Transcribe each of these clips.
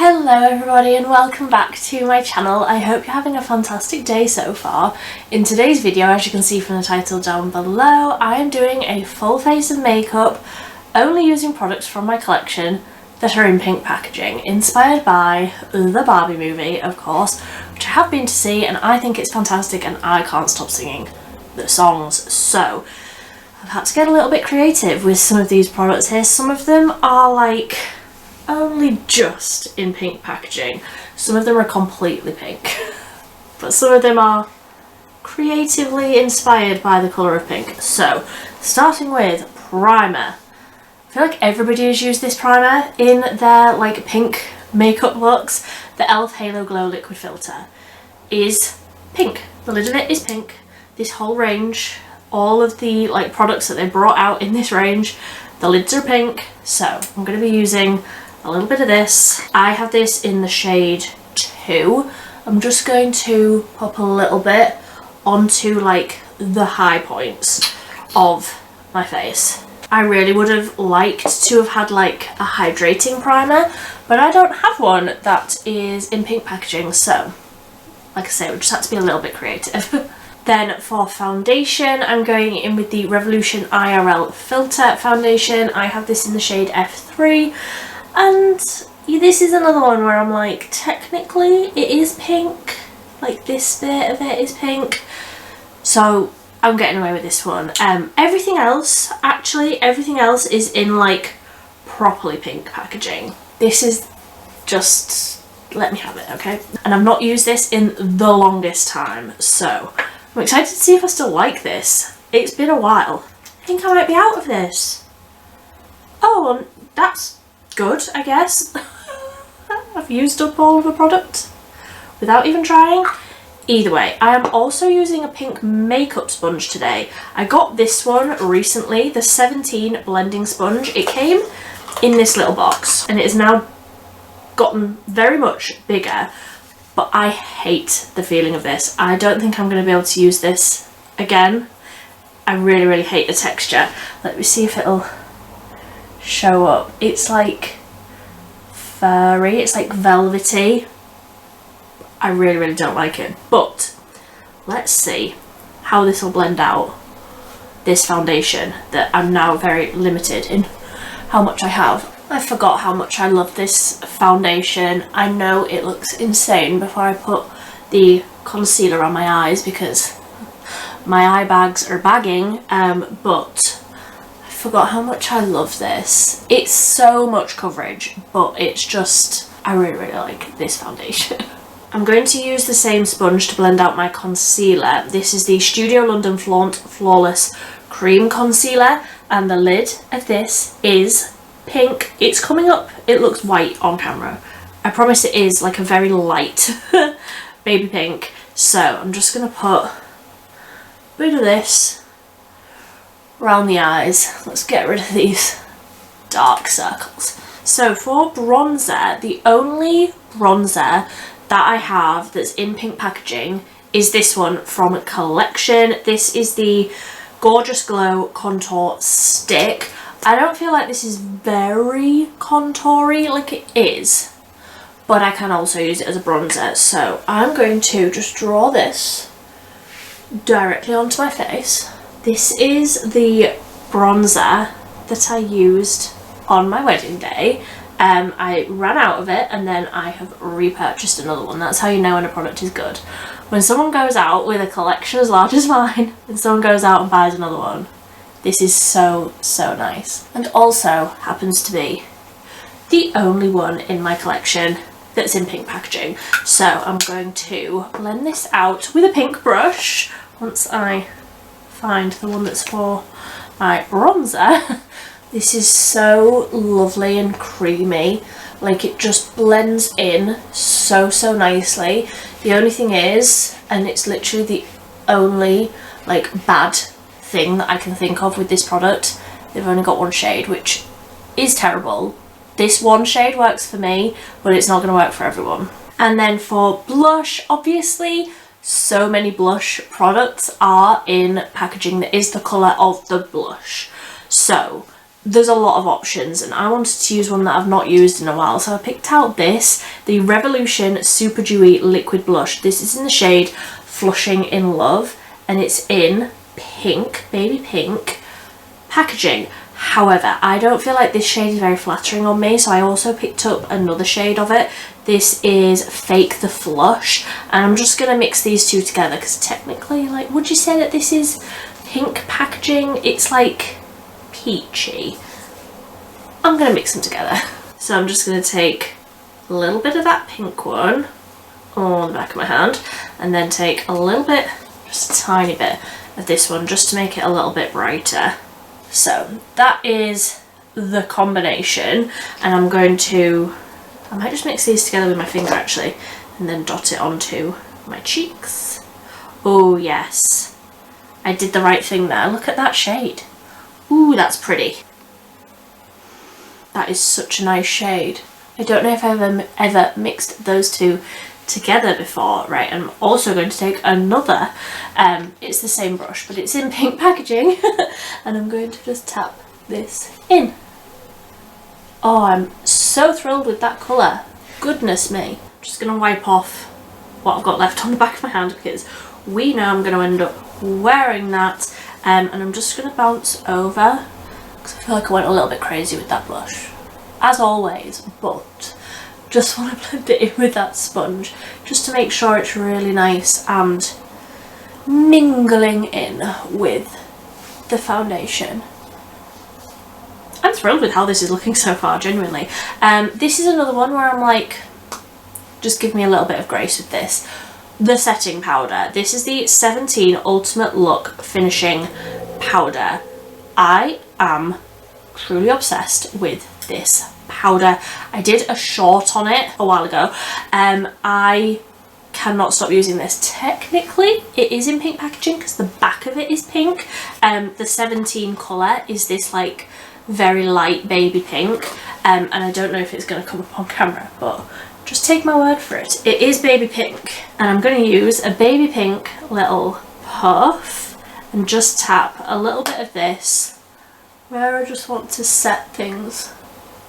Hello everybody and welcome back to my channel. I hope you're having a fantastic day so far. In today's video, as you can see from the title down below, I am doing a full face of makeup only using products from my collection that are in pink packaging, inspired by the Barbie movie, of course, which I have been to see and I think it's fantastic and I can't stop singing the songs. So I've had to get a little bit creative with some of these products here. Some of them are like only just in pink packaging. Some of them are completely pink, but some of them are creatively inspired by the colour of pink. So, starting with primer. I feel like everybody has used this primer in their like pink makeup looks. The e.l.f. Halo Glow Liquid Filter is pink. The lid of it is pink. This whole range, all of the like products that they brought out in this range, the lids are pink. So I'm going to be using a little bit of this. I have this in the shade 2. I'm just going to pop a little bit onto like the high points of my face. I really would have liked to have had like a hydrating primer, but I don't have one that is in pink packaging, so like I say, we just had to be a little bit creative. Then for foundation, I'm going in with the Revolution IRL Filter Foundation. I have this in the shade F3. And this is another one where I'm like, technically it is pink, like this bit of it is pink, so I'm getting away with this one. Everything else is in like properly pink packaging. This is just, let me have it, okay? And I've not used this in the longest time, so I'm excited to see if I still like this. It's been a while. I think I might be out of this. Oh, well, that's good, I guess. I've used up all of the product without even trying. Either way, I am also using a pink makeup sponge today. I got this one recently, the 17 blending sponge. It came in this little box and it has now gotten very much bigger, but I hate the feeling of this. I don't think I'm going to be able to use this again. I really hate the texture. Let me see if it'll show up. It's like furry, it's like velvety. I really don't like it, but let's see how this will blend out this foundation that I'm now very limited in how much I have. I forgot how much I love this foundation. I know it looks insane before I put the concealer on my eyes because my eye bags are bagging, but forgot how much I love this. It's so much coverage, but it's just, I really like this foundation. I'm going to use the same sponge to blend out my concealer. This is the Studio London Flaunt Flawless Cream Concealer, and the lid of this is pink. It's coming up, it looks white on camera. I promise it is like a very light baby pink. So I'm just going to put a bit of this around the eyes. Let's get rid of these dark circles. So for bronzer, the only bronzer that I have that's in pink packaging is this one from Collection. This is the Gorgeous Glow Contour Stick. I don't feel like this is very contoury, like it is, but I can also use it as a bronzer. So I'm going to just draw this directly onto my face. This is the bronzer that I used on my wedding day. I ran out of it and then I have repurchased another one. That's how you know when a product is good. When someone goes out with a collection as large as mine and someone goes out and buys another one, this is so nice. And also happens to be the only one in my collection that's in pink packaging. So I'm going to blend this out with a pink brush once I find the one that's for my bronzer. This is so lovely and creamy, like it just blends in so nicely. The only thing is, and it's literally the only like bad thing that I can think of with this product, they've only got one shade, which is terrible. This one shade works for me, but it's not going to work for everyone. And then for blush, obviously so many blush products are in packaging that is the colour of the blush. So there's a lot of options, and I wanted to use one that I've not used in a while, so I picked out this, the Revolution Super Dewy Liquid Blush. This is in the shade Flushing in Love, and it's in pink, baby pink packaging. However, I don't feel like this shade is very flattering on me, so I also picked up another shade of it. This is Fake the Flush, and I'm just going to mix these two together because technically, like, would you say that this is pink packaging? It's like peachy. I'm going to mix them together. So I'm just going to take a little bit of that pink one on the back of my hand, and then take a little bit, just a tiny bit of this one just to make it a little bit brighter. So that is the combination, and I might just mix these together with my finger actually, and then dot it onto my cheeks. Oh yes, I did the right thing there. Look at that shade. Ooh, that's pretty. That is such a nice shade. I don't know if I've ever mixed those two together before. Right, I'm also going to take another, it's the same brush but it's in pink packaging, and I'm going to just tap this in. Oh, I'm so thrilled with that colour. Goodness me. I'm just going to wipe off what I've got left on the back of my hand because we know I'm going to end up wearing that, and I'm just going to bounce over because I feel like I went a little bit crazy with that blush, as always, but just want to blend it in with that sponge just to make sure it's really nice and mingling in with the foundation. I'm thrilled with how this is looking so far, genuinely. This is another one where I'm like, just give me a little bit of grace with this. The setting powder. This is the 17 Ultimate Look Finishing Powder. I am truly obsessed with this powder. I did a short on it a while ago. I cannot stop using this. Technically it is in pink packaging because the back of it is pink. The 17 colour is this like very light baby pink, and I don't know if it's going to come up on camera, but just take my word for it. It is baby pink, and I'm going to use a baby pink little puff and just tap a little bit of this where I just want to set things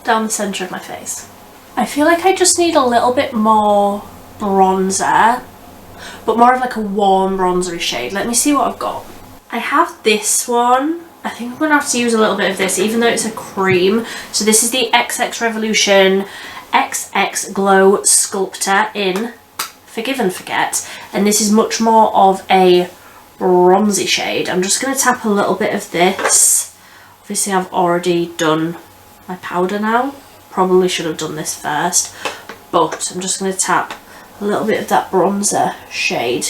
down the centre of my face. I feel like I just need a little bit more bronzer, but more of like a warm bronzery shade. Let me see what I've got. I have this one. I think I'm going to have to use a little bit of this even though it's a cream. So this is the XX Revolution XX Glow Sculptor in Forgive and Forget, and this is much more of a bronzy shade. I'm just going to tap a little bit of this. Obviously I've already done my powder now. Probably should have done this first, but I'm just going to tap a little bit of that bronzer shade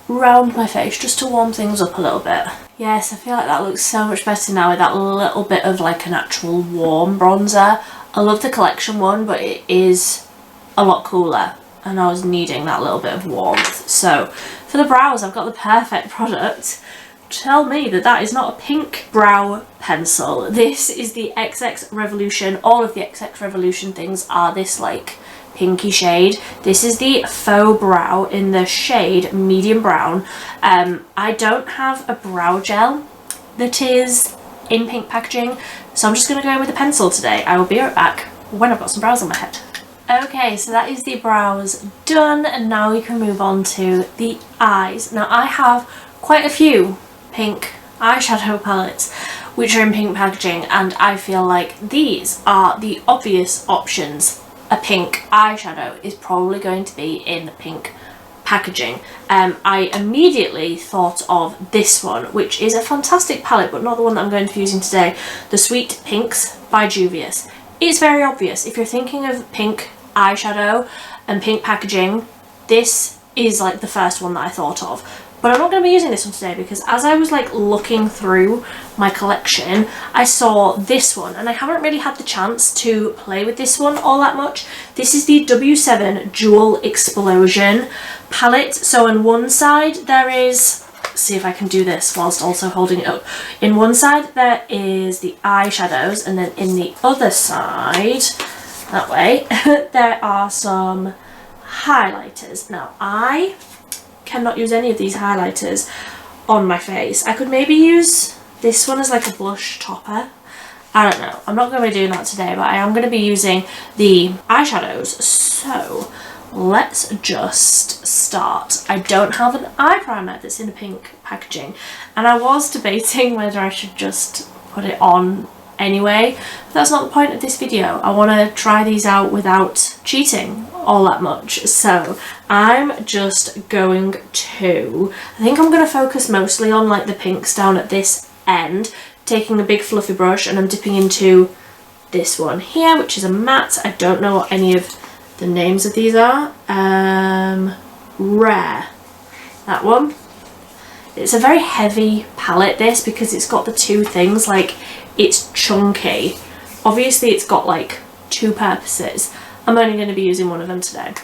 round my face just to warm things up a little bit. Yes, I feel like that looks so much better now with that little bit of like an actual warm bronzer. I love the collection one, but it is a lot cooler and I was needing that little bit of warmth. So for the brows, I've got the perfect product. Tell me that that is not a pink brow pencil. This is the XX Revolution. All of the XX Revolution things are this like pinky shade. This is the Faux Brow in the shade Medium Brown. I don't have a brow gel that is in pink packaging, so I'm just going to go in with a pencil today. I will be right back when I've got some brows on my head. Okay, so that is the brows done, and now we can move on to the eyes. Now I have quite a few pink eyeshadow palettes which are in pink packaging, and I feel like these are the obvious options. A pink eyeshadow is probably going to be in pink packaging. I immediately thought of this one, which is a fantastic palette but not the one that I'm going to be using today, the Sweet Pinks by Juvia's. It's very obvious. If you're thinking of pink eyeshadow and pink packaging, this is like the first one that I thought of. But I'm not going to be using this one today because as I was like looking through my collection, I saw this one and I haven't really had the chance to play with this one all that much. This is the W7 Jewel Explosion palette. So on one side there is, let's see if I can do this whilst also holding it up. In one side there is the eyeshadows, and then in the other side, that way, there are some highlighters. Now I cannot use any of these highlighters on my face. I could maybe use this one as like a blush topper, I don't know. I'm not going to be doing that today, but I am going to be using the eyeshadows. So let's just start. I don't have an eye primer that's in a pink packaging, and I was debating whether I should just put it on anyway. But that's not the point of this video. I want to try these out without cheating all that much. So I'm just going to, I think I'm going to focus mostly on like the pinks down at this end, taking a big fluffy brush, and I'm dipping into this one here, which is a matte. I don't know what any of the names of these are. Rare, that one. It's a very heavy palette, this, because it's got the two things, like it's chunky. Obviously it's got like two purposes. I'm only going to be using one of them today.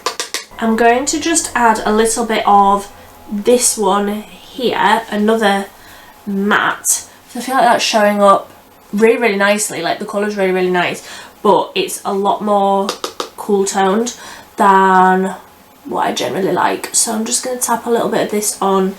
I'm going to just add a little bit of this one here, another matte. So I feel like that's showing up really, really nicely. Like the colour's really, really nice, but it's a lot more cool toned than what I generally like. So I'm just going to tap a little bit of this on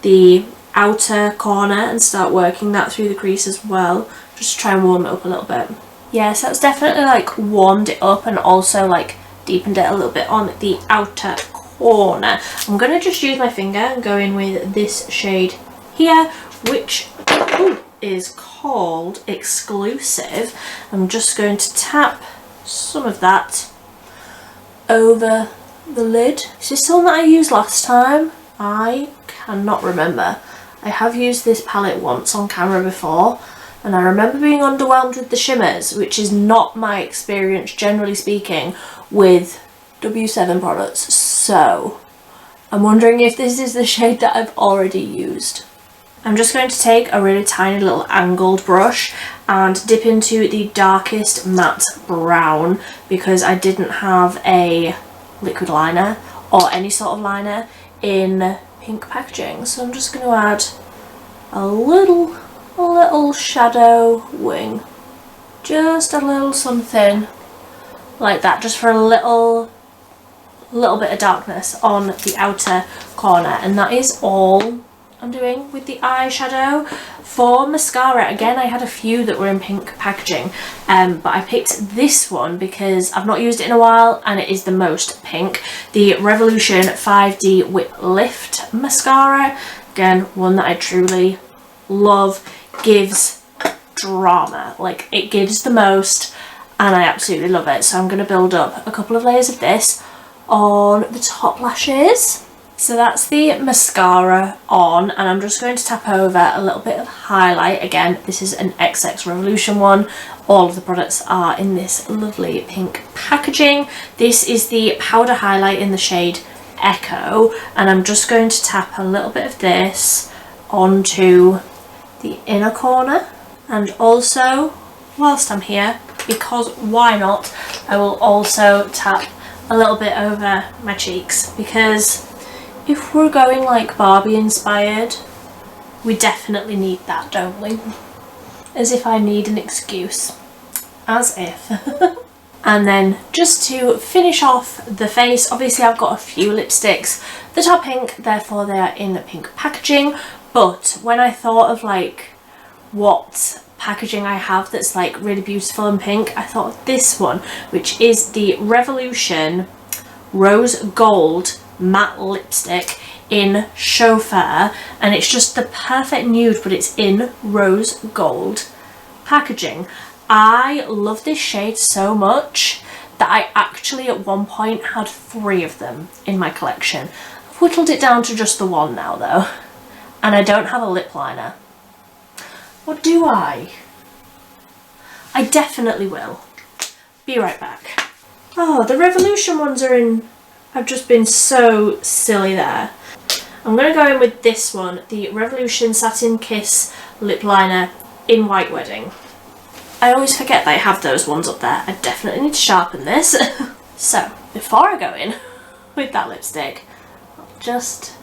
the outer corner and start working that through the crease as well, just to try and warm it up a little bit. Yeah, so that's definitely like warmed it up and also like deepened it a little bit on the outer corner. I'm going to just use my finger and go in with this shade here, which is called Exclusive. I'm just going to tap some of that over the lid. Is this the one that I used last time? I cannot remember. I have used this palette once on camera before, and I remember being underwhelmed with the shimmers, which is not my experience generally speaking with W7 products. So I'm wondering if this is the shade that I've already used. I'm just going to take a really tiny little angled brush and dip into the darkest matte brown, because I didn't have a liquid liner or any sort of liner in pink packaging. So I'm just going to add a little shadow wing, just a little something like that, just for a little bit of darkness on the outer corner. And that is all I'm doing with the eyeshadow. For mascara, again, I had a few that were in pink packaging, but I picked this one because I've not used it in a while and it is the most pink. The Revolution 5D Whip Lift mascara, again, one that I truly love. Gives drama, like it gives the most, and I absolutely love it. So I'm going to build up a couple of layers of this on the top lashes. So that's the mascara on, and I'm just going to tap over a little bit of highlight. Again, this is an XX Revolution one. All of the products are in this lovely pink packaging. This is the powder highlight in the shade Echo, and I'm just going to tap a little bit of this onto the inner corner. And also, whilst I'm here, because why not, I will also tap a little bit over my cheeks, because if we're going like Barbie inspired, we definitely need that, don't we? As if I need an excuse. As if. And then just to finish off the face, obviously I've got a few lipsticks that are pink, therefore they are in pink packaging. But when I thought of like what packaging I have that's like really beautiful and pink, I thought of this one, which is the Revolution Rose Gold matte lipstick in Chauffeur, and it's just the perfect nude, but it's in rose gold packaging. I love this shade so much that I actually at one point had 3 of them in my collection. I've whittled it down to just the one now though, and I don't have a lip liner. Or do I? I definitely will. Be right back. Oh, the Revolution ones are in... I've just been so silly there. I'm going to go in with this one, the Revolution Satin Kiss Lip Liner in White Wedding. I always forget that I have those ones up there. I definitely need to sharpen this. So, before I go in with that lipstick, I'll just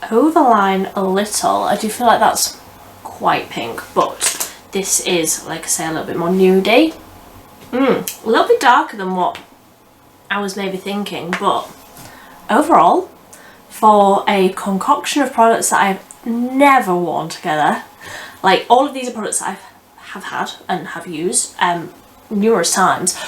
overline a little. I do feel like that's quite pink, but this is, like I say, a little bit more nudie. A little bit darker than what I was maybe thinking, but overall, for a concoction of products that I've never worn together, like all of these are products that I've have had and have used numerous times,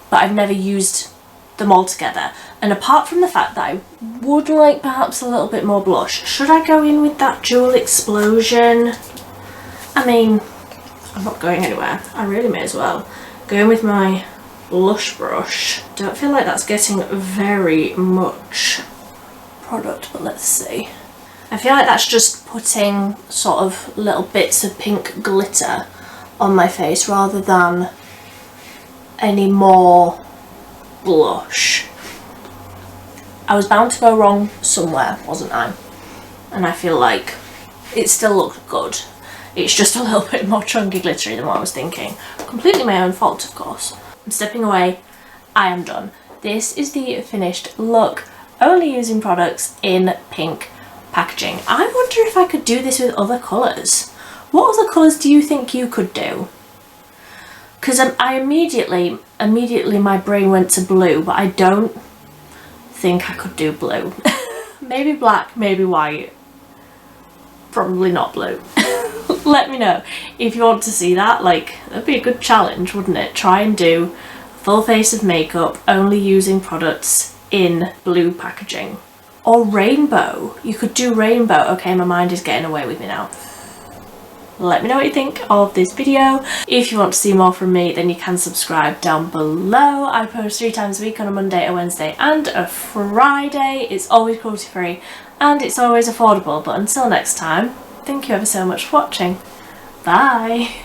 but I've never used them all together. And apart from the fact that I would like perhaps a little bit more blush, should I go in with that Jewel Explosion? I mean, I'm not going anywhere. I really may as well go in with my blush brush. Don't feel like that's getting very much product, but let's see. I feel like that's just putting sort of little bits of pink glitter on my face rather than any more blush. I was bound to go wrong somewhere, wasn't I? And I feel like it still looked good. It's just a little bit more chunky glittery than what I was thinking. Completely my own fault, of course. I'm stepping away. I am done. This is the finished look, only using products in pink packaging. I wonder if I could do this with other colours. What other colours do you think you could do? Because I immediately my brain went to blue, but I don't think I could do blue. Maybe black, maybe white. Probably not blue. Let me know if you want to see that. Like, that'd be a good challenge, wouldn't it? Try and do full face of makeup only using products in blue packaging. Or rainbow. You could do rainbow. Okay, my mind is getting away with me now. Let me know what you think of this video. If you want to see more from me, then you can subscribe down below. I post 3 times a week on a Monday, a Wednesday and a Friday. It's always cruelty free and it's always affordable. But until next time, thank you ever so much for watching. Bye!